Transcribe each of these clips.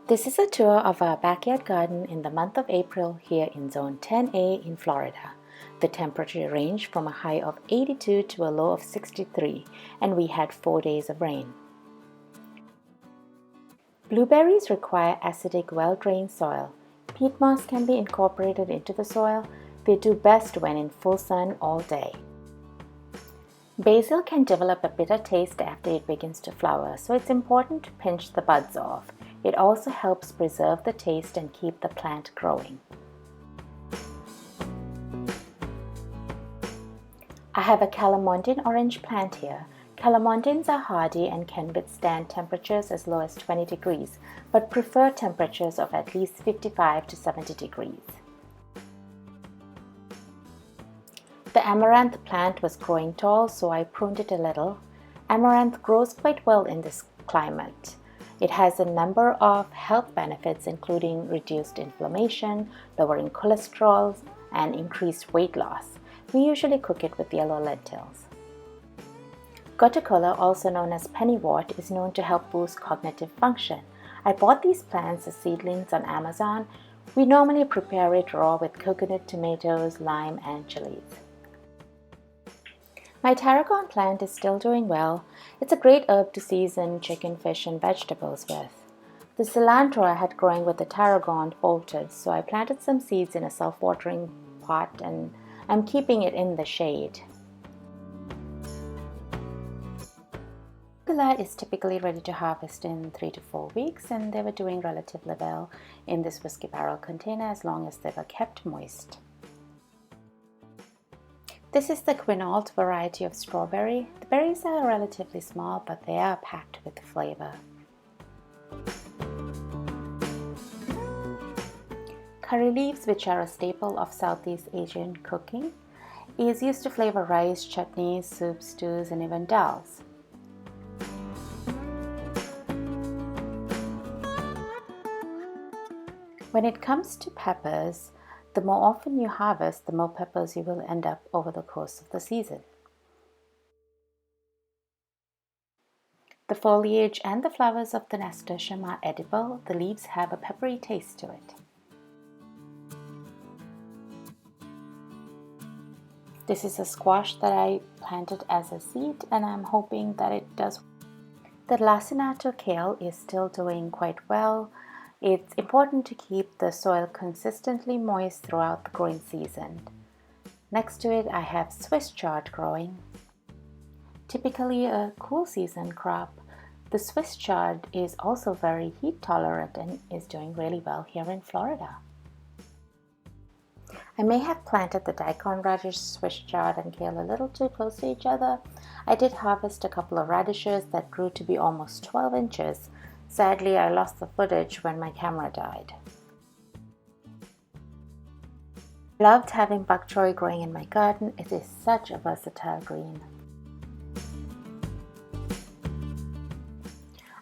This is a tour of our backyard garden in the month of April here in Zone 10A in Florida. The temperature ranged from a high of 82 to a low of 63, and we had 4 days of rain. Blueberries require acidic, well-drained soil. Peat moss can be incorporated into the soil. They do best when in full sun all day. Basil can develop a bitter taste after it begins to flower, so it's important to pinch the buds off. It also helps preserve the taste and keep the plant growing. I have a calamontan orange plant here. Calamontans are hardy and can withstand temperatures as low as 20 degrees, but prefer temperatures of at least 55 to 70 degrees. The amaranth plant was growing tall, so I pruned it a little. Amaranth grows quite well in this climate. It has a number of health benefits, including reduced inflammation, lowering cholesterol, and increased weight loss. We usually cook it with yellow lentils. Goticola, also known as pennywort, is known to help boost cognitive function. I bought these plants as seedlings on Amazon. We normally prepare it raw with coconut, tomatoes, lime, and chilies. My tarragon plant is still doing well. It's a great herb to season chicken, fish, and vegetables with. The cilantro I had growing with the tarragon bolted, so I planted some seeds in a self-watering pot and I'm keeping it in the shade. Arugula is typically ready to harvest in 3 to 4 weeks, and they were doing relatively well in this whiskey barrel container as long as they were kept moist. This is the Quinault variety of strawberry. The berries are relatively small, but they are packed with flavor. Curry leaves, which are a staple of Southeast Asian cooking, is used to flavor rice, chutneys, soups, stews, and even dals. When it comes to peppers, the more often you harvest, the more peppers you will end up over the course of the season. The foliage and the flowers of the nasturtium are edible. The leaves have a peppery taste to it. This is a squash that I planted as a seed, and I'm hoping that it does. The lacinato kale is still doing quite well. It's important to keep the soil consistently moist throughout the growing season. Next to it, I have Swiss chard growing. Typically a cool season crop, the Swiss chard is also very heat tolerant and is doing really well here in Florida. I may have planted the daikon radish, Swiss chard, and kale a little too close to each other. I did harvest a couple of radishes that grew to be almost 12 inches. Sadly, I lost the footage when my camera died. I loved having bok choy growing in my garden. It is such a versatile green.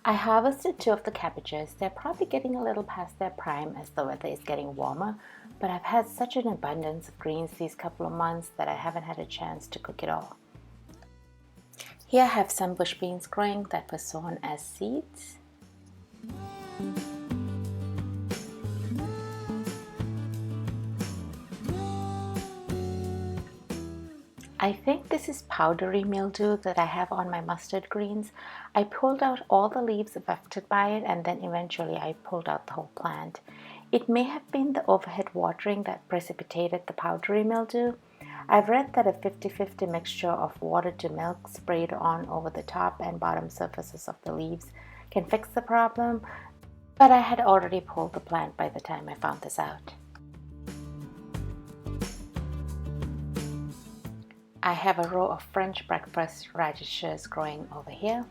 I harvested 2 of the cabbages. They're probably getting a little past their prime as the weather is getting warmer, but I've had such an abundance of greens these couple of months that I haven't had a chance to cook it all. Here I have some bush beans growing that were sown as seeds. I think this is powdery mildew that I have on my mustard greens. I pulled out all the leaves affected by it, and then eventually I pulled out the whole plant. It may have been the overhead watering that precipitated the powdery mildew. I've read that a 50-50 mixture of water to milk sprayed on over the top and bottom surfaces of the leaves can fix the problem, but I had already pulled the plant by the time I found this out. I have a row of French breakfast radishes growing over here.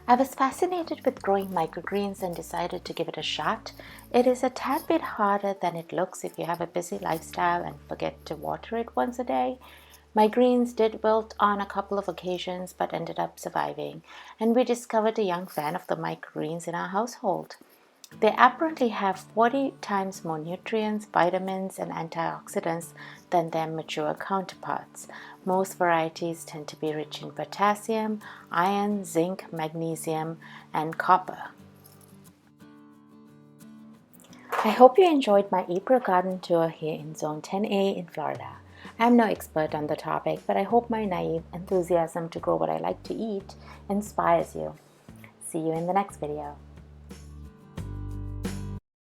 I was fascinated with growing microgreens and decided to give it a shot. It is a tad bit harder than it looks if you have a busy lifestyle and forget to water it once a day. My greens did wilt on a couple of occasions but ended up surviving, and we discovered a young fan of the microgreens in our household. They apparently have 40 times more nutrients, vitamins, and antioxidants than their mature counterparts. Most varieties tend to be rich in potassium, iron, zinc, magnesium, and copper. I hope you enjoyed my April garden tour here in Zone 10A in Florida. I'm no expert on the topic, but I hope my naive enthusiasm to grow what I like to eat inspires you. See you in the next video.